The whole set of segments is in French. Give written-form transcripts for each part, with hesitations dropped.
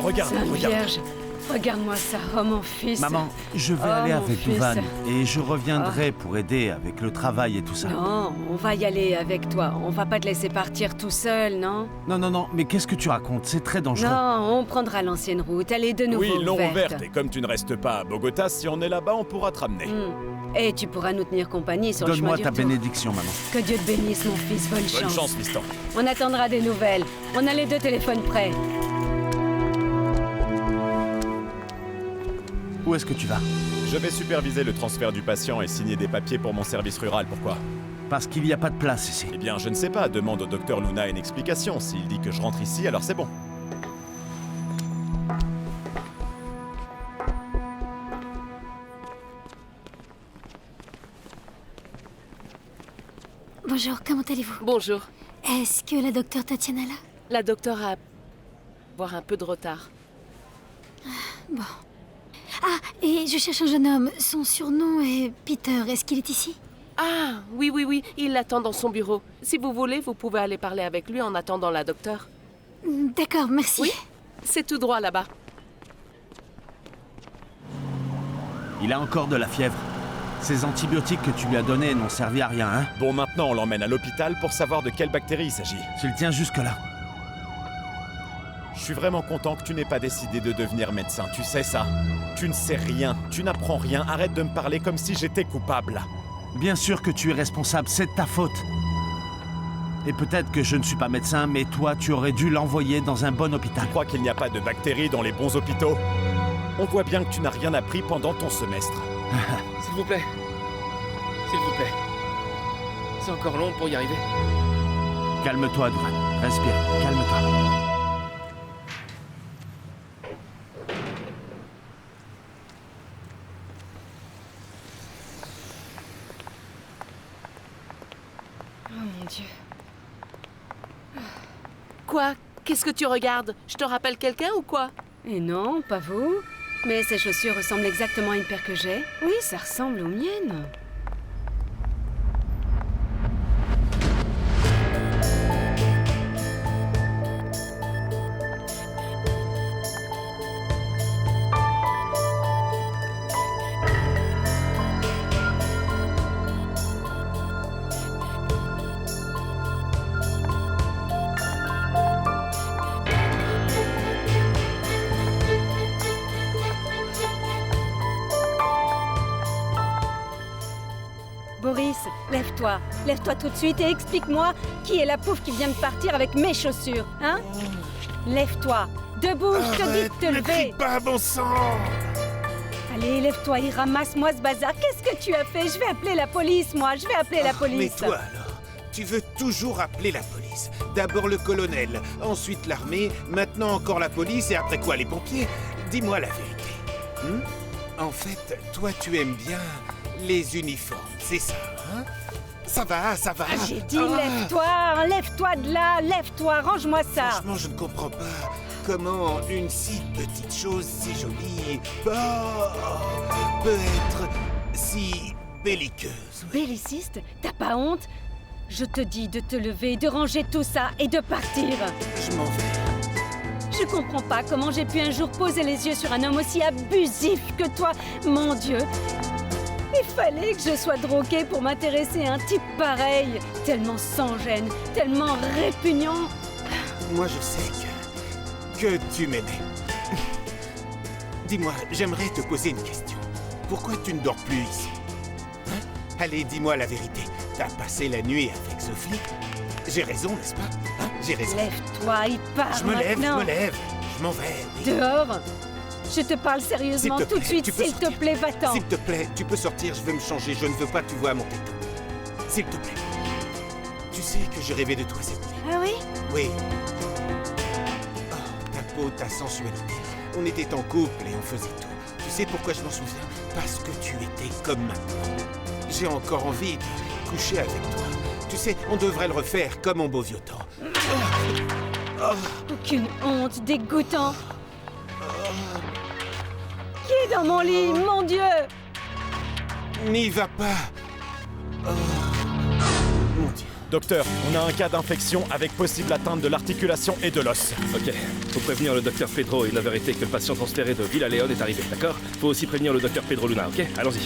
Regarde, Sainte regarde. Vierge, regarde-moi ça, oh mon fils. Maman, je vais Oh, aller mon avec fils. Duvan et je reviendrai pour aider avec le travail et tout ça. Non, on va y aller avec toi. On va pas te laisser partir tout seul, non? Non, mais qu'est-ce que tu racontes? C'est très dangereux. Non, on prendra l'ancienne route. Elle est de nouveau Oui, non ouverte. ouverte. Et comme tu ne restes pas à Bogota, si on est là-bas, on pourra te ramener. Et tu pourras nous tenir compagnie sur le chemin Donne-moi du ta retour. bénédiction, maman. Que Dieu te bénisse, mon fils. Bonne Bonne chance, fiston. On attendra des nouvelles. On a les 2 téléphones prêts. Où est-ce que tu vas? Je vais superviser le transfert du patient et signer des papiers pour mon service rural. Pourquoi? Parce qu'il n'y a pas de place ici. Eh bien, je ne sais pas. Demande au docteur Luna une explication. S'il dit que je rentre ici, alors c'est bon. Bonjour, comment allez-vous? Bonjour. Est-ce que la docteure Tatiana est là? La docteure a... avoir un peu de retard. Bon. Ah, et je cherche un jeune homme. Son surnom est Peter. Est-ce qu'il est ici? Ah, oui, il l'attend dans son bureau. Si vous voulez, vous pouvez aller parler avec lui en attendant la docteure. D'accord, merci. Oui, c'est tout droit là-bas. Il a encore de la fièvre. Ces antibiotiques que tu lui as donnés n'ont servi à rien, hein? Bon, maintenant, on l'emmène à l'hôpital pour savoir de quelle bactérie il s'agit. S'il tient jusque-là. Je suis vraiment content que tu n'aies pas décidé de devenir médecin. Tu sais ça? Tu ne sais rien. Tu n'apprends rien. Arrête de me parler comme si j'étais coupable. Bien sûr que tu es responsable, c'est de ta faute. Et peut-être que je ne suis pas médecin, mais toi, tu aurais dû l'envoyer dans un bon hôpital. Je crois qu'il n'y a pas de bactéries dans les bons hôpitaux. On voit bien que tu n'as rien appris pendant ton semestre. S'il vous plaît. S'il vous plaît. C'est encore long pour y arriver. Calme-toi, Duvan. Respire, calme-toi. Oh mon Dieu. Quoi? Qu'est-ce que tu regardes? Je te rappelle quelqu'un ou quoi? Et non, pas vous. Mais ces chaussures ressemblent exactement à une paire que j'ai. Oui, ça ressemble aux miennes. Boris, lève-toi. Lève-toi tout de suite et explique-moi qui est la pouffe qui vient de partir avec mes chaussures, hein? Lève-toi. Debout, je te dis de te lever. Pas, bon sang! Allez, lève-toi et ramasse-moi ce bazar. Qu'est-ce que tu as fait? Je vais appeler la police, moi. Je vais appeler la Mais police. toi alors, tu veux toujours appeler la police. D'abord le colonel, ensuite l'armée, maintenant encore la police et après quoi les pompiers? Dis-moi la vérité. En fait, toi tu aimes bien les uniformes, c'est ça, hein? Ça va, ça va. Ah, j'ai dit lève-toi, lève-toi de là, lève-toi, range-moi ça. Franchement, je ne comprends pas comment une si petite chose, si jolie, peut être si belliqueuse. Belliciste, t'as pas honte? Je te dis de te lever, de ranger tout ça et de partir. Je m'en vais. Je comprends pas comment j'ai pu un jour poser les yeux sur un homme aussi abusif que toi. Mon Dieu, il fallait que je sois droguée pour m'intéresser à un type pareil. Tellement sans gêne, tellement répugnant. Moi, je sais que tu m'aimais. Dis-moi, j'aimerais te poser une question. Pourquoi tu ne dors plus ici? Hein? Allez, dis-moi la vérité. T'as passé la nuit avec Sophie? J'ai raison, n'est-ce pas? Hein? J'ai raison. Lève-toi, il part Je me lève, maintenant. je m'en vais. Oui. Dehors. Je te parle sérieusement S'il te tout de plaît, suite, tu peux s'il te sortir. plaît, va-t'en. S'il te plaît, tu peux sortir, je vais me changer. Je ne veux pas que tu vois mon tête. S'il te plaît. Tu sais que j'ai rêvé de toi cette nuit. Ah oui? Oui. Oh, ta peau, ta sensualité. On était en couple et on faisait tout. Tu sais pourquoi je m'en souviens? Parce que tu étais comme maintenant. J'ai encore envie de coucher avec toi. Tu sais, on devrait le refaire comme en beau vieux temps. Aucune honte, dégoûtant. dans mon lit, mon Dieu! N'y va pas. Oh. Mon Dieu. Docteur, on a un cas d'infection avec possible atteinte de l'articulation et de l'os. Ok, faut prévenir le docteur Pedro et la vérité que le patient transféré de Villa León est arrivé, d'accord? Faut aussi prévenir le docteur Pedro Luna, ok? Allons-y.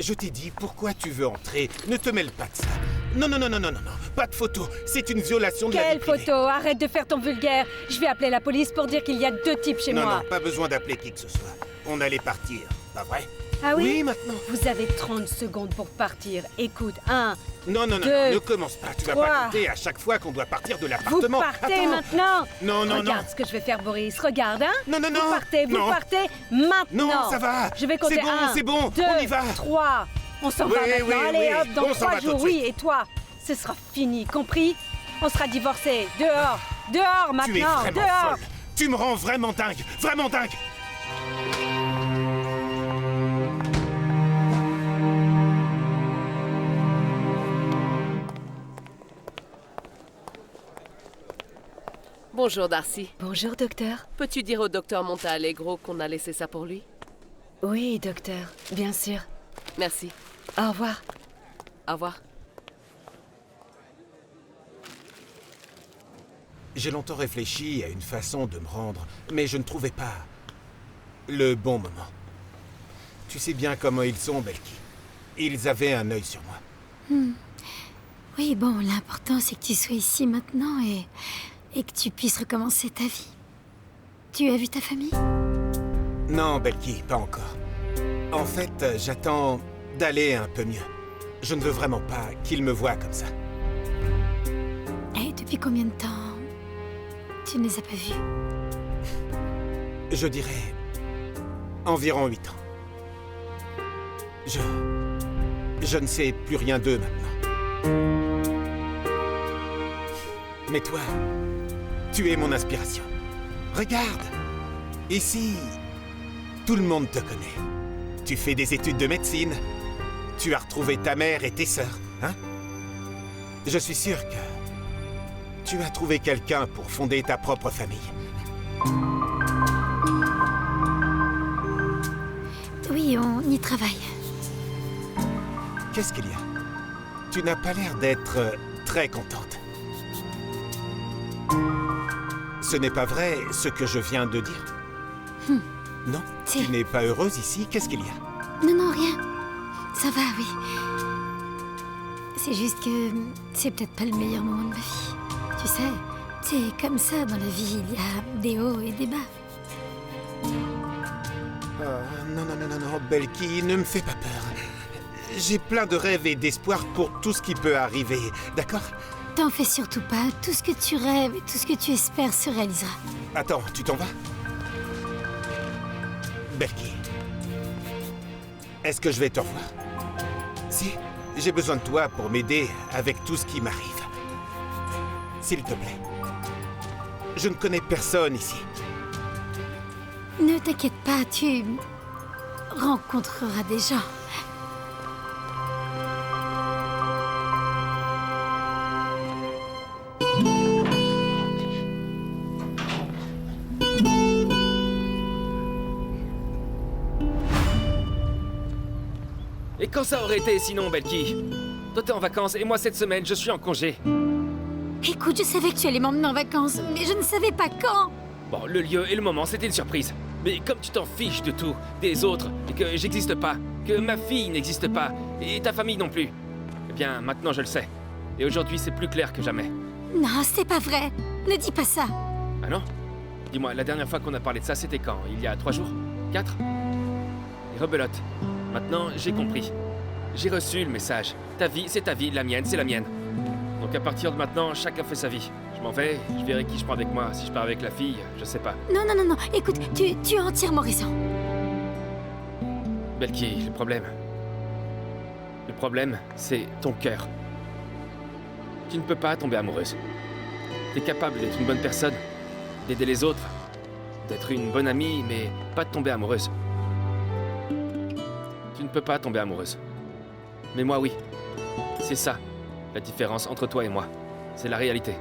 Je t'ai dit, pourquoi tu veux entrer? Ne te mêle pas de ça. Non, non, non, non, non, non, non. Pas de photo. C'est une violation de la vie Quelle privée. photo? Arrête de faire ton vulgaire. Je vais appeler la police pour dire qu'il y a 2 types chez Non, moi. non, pas besoin d'appeler qui que ce soit. On allait partir, pas vrai? Ah oui? Oui, maintenant. Vous avez 30 secondes pour partir. Écoute, 1, Non, non, non, Deux, non, ne commence pas. Tu vas pas 3. compter à chaque fois qu'on doit partir de vous l'appartement. partez Attends. maintenant. Non, non, Regarde non. ce que je vais faire, Boris. Regarde, hein? Non, non, non. Vous Non. partez maintenant. Non, ça va. Je vais compter C'est bon, 1, c'est bon. 2, On y va. 3. On s'en Oui, va maintenant. oui, Allez, oui. hop, dans On s'en 3 va tout de jours. suite. Oui, et toi? Ce sera fini, compris? On sera divorcés. Dehors. Dehors maintenant. Tu es vraiment Dehors. folle. Tu me rends vraiment dingue. Vraiment dingue. Bonjour, Darcy. Bonjour, docteur. Peux-tu dire au docteur Montealegro qu'on a laissé ça pour lui? Oui, docteur. Bien sûr. Merci. Au revoir. Au revoir. J'ai longtemps réfléchi à une façon de me rendre, mais je ne trouvais pas le bon moment. Tu sais bien comment ils sont, Belki. Ils avaient un œil sur moi. Oui, bon, l'important c'est que tu sois ici maintenant et que tu puisses recommencer ta vie. Tu as vu ta famille? Non, Belki, pas encore. En fait, j'attends d'aller un peu mieux. Je ne veux vraiment pas qu'ils me voient comme ça. Et depuis combien de temps tu ne les as pas vus? Je dirais environ 8 ans. Je ne sais plus rien d'eux maintenant. Mais toi, tu es mon inspiration. Regarde, ici, tout le monde te connaît. Tu fais des études de médecine. Tu as retrouvé ta mère et tes sœurs, hein? Je suis sûr que tu as trouvé quelqu'un pour fonder ta propre famille. Oui, on y travaille. Qu'est-ce qu'il y a? Tu n'as pas l'air d'être très contente. Ce n'est pas vrai ce que je viens de dire. Non? Si. Tu n'es pas heureuse ici? Qu'est-ce qu'il y a? Non, non, rien. Ça va, oui. C'est juste que c'est peut-être pas le meilleur moment de ma vie. Tu sais, c'est comme ça dans la vie, il y a des hauts et des bas. Non, non, non, non, non, Belki, ne me fais pas peur. J'ai plein de rêves et d'espoir pour tout ce qui peut arriver, d'accord? T'en fais surtout pas, tout ce que tu rêves et tout ce que tu espères se réalisera. Attends, tu t'en vas? Belki, est-ce que je vais te revoir? Si, j'ai besoin de toi pour m'aider avec tout ce qui m'arrive. S'il te plaît. Je ne connais personne ici. Ne t'inquiète pas, tu rencontreras des gens. Et quand ça aurait été sinon, Belki? Toi t'es en vacances et moi cette semaine je suis en congé. Écoute, je savais que tu allais m'emmener en vacances, mais je ne savais pas quand. Bon, le lieu et le moment c'était une surprise. Mais comme tu t'en fiches de tout, des autres, et que j'existe pas, que ma fille n'existe pas, et ta famille non plus, eh bien maintenant je le sais. Et aujourd'hui c'est plus clair que jamais. Non, c'est pas vrai. Ne dis pas ça. Ah non? Dis-moi, la dernière fois qu'on a parlé de ça c'était quand? Il y a 3 jours? 4? Et rebelote. Maintenant j'ai compris. J'ai reçu le message. Ta vie c'est ta vie, la mienne c'est la mienne. Donc à partir de maintenant, chacun fait sa vie. Je m'en vais, je verrai qui je prends avec moi. Si je pars avec la fille, je sais pas. Non, non, non, non. Écoute, tu as entièrement raison. Belki, le problème, c'est ton cœur. Tu ne peux pas tomber amoureuse. T'es capable d'être une bonne personne, d'aider les autres, d'être une bonne amie, mais pas de tomber amoureuse. Tu ne peux pas tomber amoureuse. Mais moi, oui. C'est ça. La différence entre toi et moi, c'est la réalité.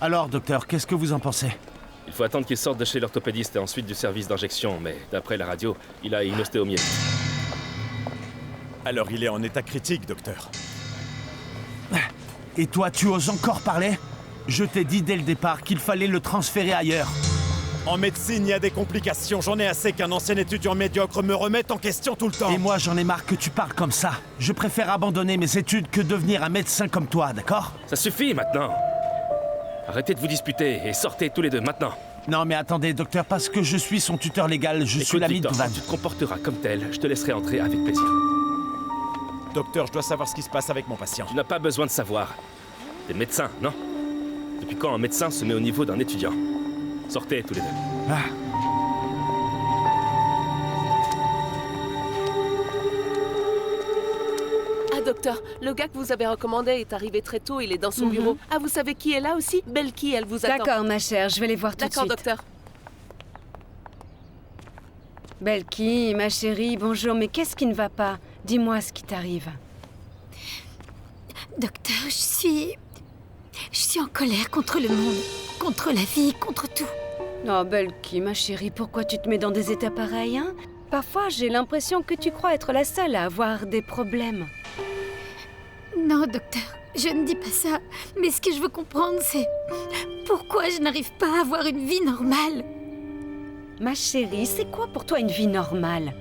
Alors, docteur, qu'est-ce que vous en pensez? Il faut attendre qu'il sorte de chez l'orthopédiste et ensuite du service d'injection, mais d'après la radio, il a une ostéomyélite. Alors il est en état critique, docteur. Et toi, tu oses encore parler? Je t'ai dit dès le départ qu'il fallait le transférer ailleurs. En médecine, il y a des complications. J'en ai assez qu'un ancien étudiant médiocre me remette en question tout le temps. Et moi, j'en ai marre que tu parles comme ça. Je préfère abandonner mes études que devenir un médecin comme toi, d'accord? Ça suffit maintenant! Arrêtez de vous disputer et sortez tous les deux maintenant. Non mais attendez, docteur, parce que je suis son tuteur légal, je suis Écoute, l'ami de Victor, Van. quand tu te comporteras comme tel, je te laisserai entrer avec plaisir. Docteur, je dois savoir ce qui se passe avec mon patient. Tu n'as pas besoin de savoir. T'es médecin, non? Depuis quand un médecin se met au niveau d'un étudiant? Sortez tous les deux. Ah. Ah, docteur, le gars que vous avez recommandé est arrivé très tôt, il est dans son bureau. Ah, vous savez qui est là aussi? Belki, elle vous attend. D'accord, ma chère, je vais les voir tout de D'accord, suite. docteur. Belki, ma chérie, bonjour, mais qu'est-ce qui ne va pas? Dis-moi ce qui t'arrive. Docteur, je suis en colère contre le monde, contre la vie, contre tout. Oh, Belki, ma chérie, pourquoi tu te mets dans des états pareils, hein? Parfois, j'ai l'impression que tu crois être la seule à avoir des problèmes. Non, docteur, je ne dis pas ça. Mais ce que je veux comprendre, c'est pourquoi je n'arrive pas à avoir une vie normale. Ma chérie, c'est quoi pour toi une vie normale?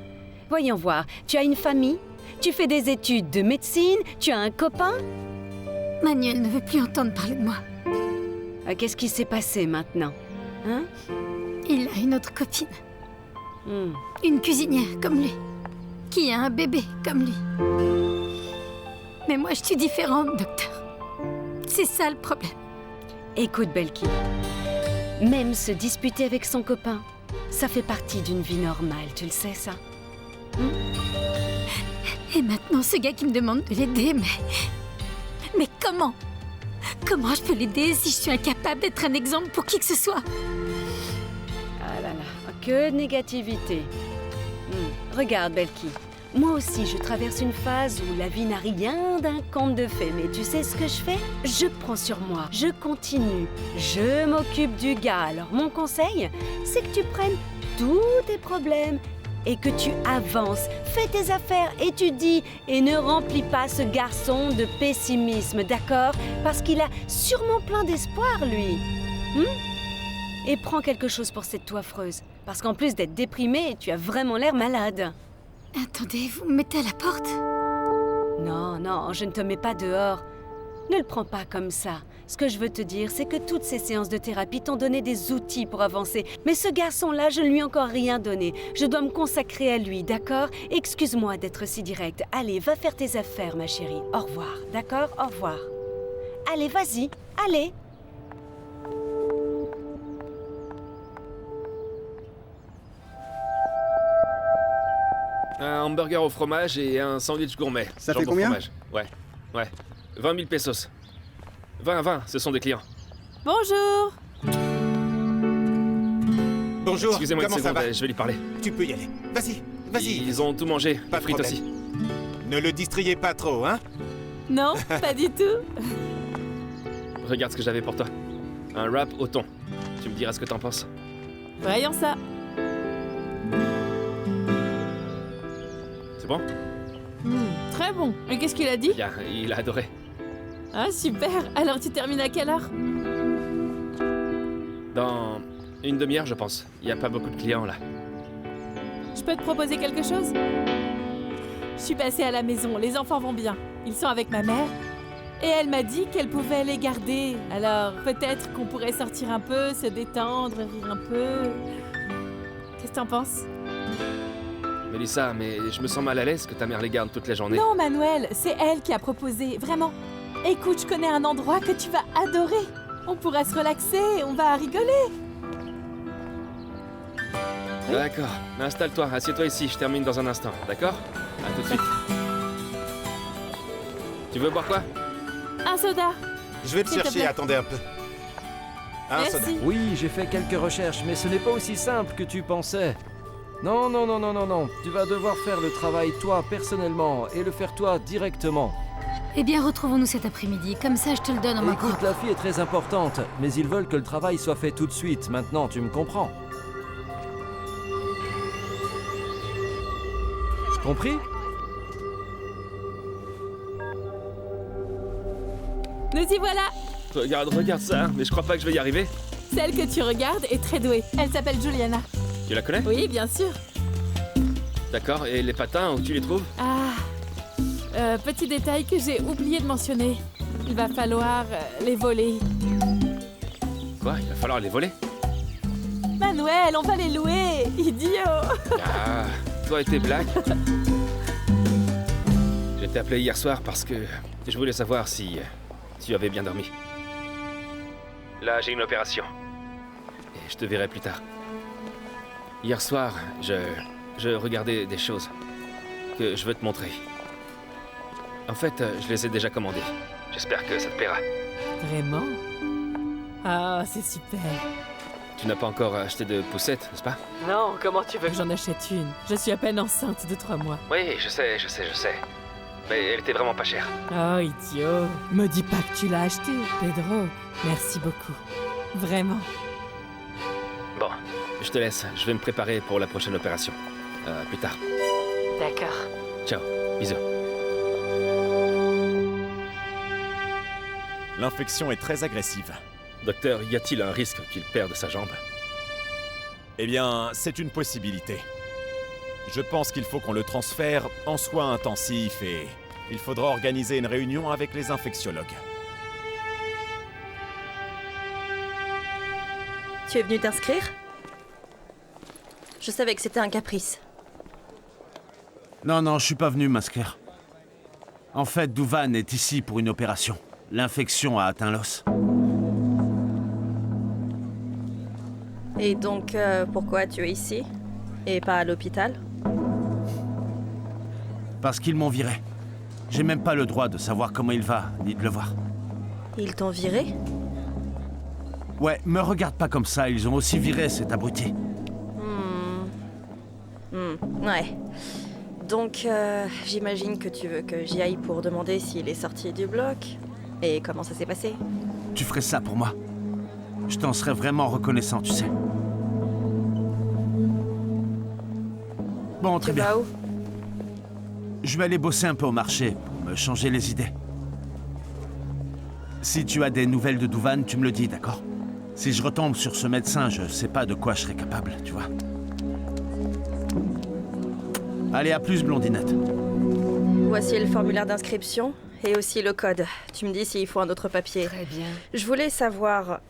Voyons voir, tu as une famille? Tu fais des études de médecine? Tu as un copain? Manuel ne veut plus entendre parler de moi. Qu'est-ce qui s'est passé maintenant? Hein? Il a une autre copine, Hmm. une cuisinière comme lui, qui a un bébé comme lui. Mais moi, je suis différente, docteur. C'est ça le problème. Écoute, Belki, même se disputer avec son copain, ça fait partie d'une vie normale, tu le sais, ça? Et maintenant, ce gars qui me demande de l'aider, mais comment? Comment je peux l'aider si je suis incapable d'être un exemple pour qui que ce soit? Ah là là, que de négativité. Regarde, Belki, moi aussi je traverse une phase où la vie n'a rien d'un conte de fées, mais tu sais ce que je fais? Je prends sur moi, je continue, je m'occupe du gars. Alors mon conseil, c'est que tu prennes tous tes problèmes et que tu avances, fais tes affaires, étudie et ne remplis pas ce garçon de pessimisme, d'accord? Parce qu'il a sûrement plein d'espoir, lui. Et prends quelque chose pour cette toux affreuse, parce qu'en plus d'être déprimée, tu as vraiment l'air malade. Attendez, vous me mettez à la porte? Non, non, je ne te mets pas dehors. Ne le prends pas comme ça. Ce que je veux te dire, c'est que toutes ces séances de thérapie t'ont donné des outils pour avancer. Mais ce garçon-là, je ne lui ai encore rien donné. Je dois me consacrer à lui, d'accord? Excuse-moi d'être si directe. Allez, va faire tes affaires, ma chérie. Au revoir, d'accord? Au revoir. Allez, vas-y, allez. Un hamburger au fromage et un sandwich gourmet. Ça fait Jambon combien? fromage. Ouais. 20 000 pesos. 20, ce sont des clients. Bonjour. Bonjour, Excusez-moi une comment ça seconde, va? je vais lui parler. Tu peux y aller. Vas-y, vas-y. Ils ont tout mangé, Pas les de frites problème. aussi. Ne le distrayez pas trop, hein? Non, pas du tout. Regarde ce que j'avais pour toi. Un wrap au thon. Tu me diras ce que t'en penses. Voyons ça. C'est bon? Très bon. Et qu'est-ce qu'il a dit? Bien, il a adoré. Ah, super. Alors tu termines à quelle heure? Dans une demi-heure, je pense. Il n'y a pas beaucoup de clients là. Je peux te proposer quelque chose? Je suis passée à la maison, les enfants vont bien. Ils sont avec ma mère. Et elle m'a dit qu'elle pouvait les garder. Alors peut-être qu'on pourrait sortir un peu, se détendre, rire un peu. Qu'est-ce que t'en penses? Mélissa, mais je me sens mal à l'aise que ta mère les garde toute la journée. Non, Manuel, c'est elle qui a proposé, vraiment. Écoute, je connais un endroit que tu vas adorer. On pourra se relaxer, on va rigoler. D'accord. Installe-toi, assieds-toi ici, je termine dans un instant, d'accord? À tout de suite. Tu veux boire quoi? Un soda. Je vais le S'il te chercher, plaît. attendez un peu. Un soda. Merci. Oui, j'ai fait quelques recherches, mais ce n'est pas aussi simple que tu pensais. Non, non, non, non, non, non. Tu vas devoir faire le travail toi, personnellement, et le faire toi, directement. Eh bien, retrouvons-nous cet après-midi. Comme ça, je te le donne en main Écoute, propre. la fille est très importante, mais ils veulent que le travail soit fait tout de suite. Maintenant, tu me comprends. Compris? Nous y voilà. Regarde ça, mais je crois pas que je vais y arriver. Celle que tu regardes est très douée. Elle s'appelle Juliana. Tu la connais? Oui, bien sûr. D'accord, et les patins, où tu les trouves? Petit détail que j'ai oublié de mentionner. Il va falloir les voler. Quoi? Il va falloir les voler? Manuel, on va les louer. Idiot. Ah, toi et tes blagues. Je t'ai appelé hier soir parce que je voulais savoir si tu avais bien dormi. Là, j'ai une opération. Et je te verrai plus tard. Hier soir, je regardais des choses que je veux te montrer. En fait, je les ai déjà commandées. J'espère que ça te plaira. Vraiment? Ah, c'est super. Tu n'as pas encore acheté de poussette, n'est-ce pas? Non, comment tu veux que j'en achète une? Je suis à peine enceinte de 3 mois. Oui, je sais. Mais elle était vraiment pas chère. Oh, idiot. Me dis pas que tu l'as acheté, Pedro. Merci beaucoup. Vraiment. Bon, je te laisse. Je vais me préparer pour la prochaine opération. Plus tard. D'accord. Ciao. Bisous. L'infection est très agressive. Docteur, y a-t-il un risque qu'il perde sa jambe? Eh bien, c'est une possibilité. Je pense qu'il faut qu'on le transfère en soins intensifs et il faudra organiser une réunion avec les infectiologues. Tu es venu t'inscrire? Je savais que c'était un caprice. Non, non, je suis pas venu m'inscrire. En fait, Douvan est ici pour une opération. L'infection a atteint l'os. Et donc, pourquoi tu es ici? Et pas à l'hôpital? Parce qu'ils m'ont viré. J'ai même pas le droit de savoir comment il va, ni de le voir. Ils t'ont viré? Ouais, me regarde pas comme ça, ils ont aussi viré cet abruti. Ouais. Donc, j'imagine que tu veux que j'y aille pour demander s'il est sorti du bloc. Et comment ça s'est passé? Tu ferais ça pour moi. Je t'en serais vraiment reconnaissant, tu sais. Bon, très Tu bien. vas où? Je vais aller bosser un peu au marché pour me changer les idées. Si tu as des nouvelles de Douvan, tu me le dis, d'accord? Si je retombe sur ce médecin, je sais pas de quoi je serais capable, tu vois. Allez, à plus, blondinette. Voici le formulaire d'inscription et aussi le code. Tu me dis s'il faut un autre papier. Très bien. Je voulais savoir...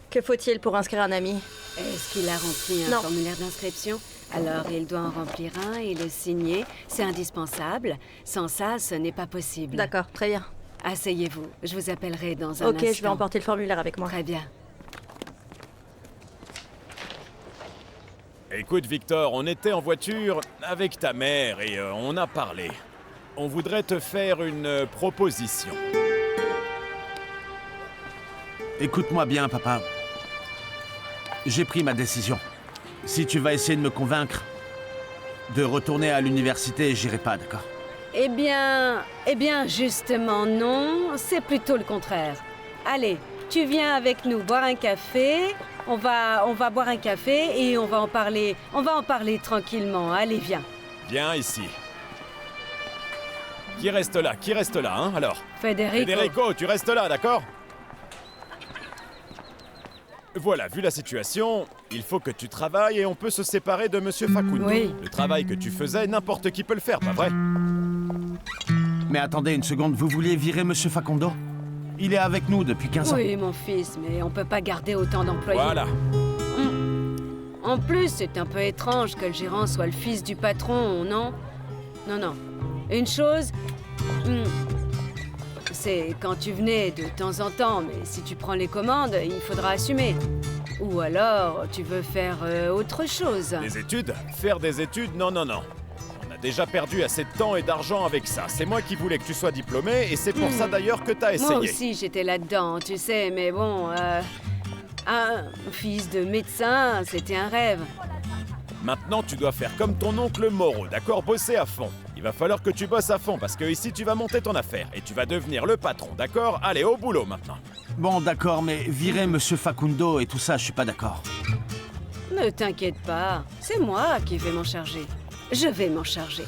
Que faut-il pour inscrire un ami? Est-ce qu'il a rempli un Non. formulaire d'inscription? Alors, il doit en remplir un et le signer. C'est indispensable. Sans ça, ce n'est pas possible. D'accord, très bien. Asseyez-vous. Je vous appellerai dans un Ok, instant. je vais emporter le formulaire avec moi. Très bien. Écoute, Victor, on était en voiture avec ta mère et on a parlé. On voudrait te faire une proposition. Écoute-moi bien, papa. J'ai pris ma décision. Si tu vas essayer de me convaincre de retourner à l'université, j'irai pas, d'accord? Eh bien, justement, non. C'est plutôt le contraire. Allez, tu viens avec nous boire un café. On va boire un café et on va en parler tranquillement. Allez, viens. Viens ici. Qui reste là, hein, alors? Federico. Tu restes là, d'accord? Voilà, vu la situation, il faut que tu travailles et on peut se séparer de Monsieur Facundo. Oui. Le travail que tu faisais, n'importe qui peut le faire, pas vrai? Mais attendez une seconde, vous vouliez virer Monsieur Facundo? Il est avec nous depuis 15 ans. Oui, mon fils, mais on peut pas garder autant d'employés. Voilà. En plus, c'est un peu étrange que le gérant soit le fils du patron, non? Non. Une chose... c'est quand tu venais de temps en temps, mais si tu prends les commandes, il faudra assumer. Ou alors, tu veux faire autre chose. Des études? Faire des études? Non. On a T'as déjà perdu assez de temps et d'argent avec ça. C'est moi qui voulais que tu sois diplômé et c'est pour ça d'ailleurs que t'as essayé. Moi aussi, j'étais là-dedans, tu sais, mais bon, un fils de médecin, c'était un rêve. Maintenant, tu dois faire comme ton oncle Moreau, d'accord? Bosser à fond. Il va falloir que tu bosses à fond parce que ici, tu vas monter ton affaire et tu vas devenir le patron, d'accord? Allez, au boulot maintenant. Bon, d'accord, mais virer Monsieur Facundo et tout ça, je suis pas d'accord. Ne t'inquiète pas, c'est moi qui vais m'en charger. Je vais m'en charger.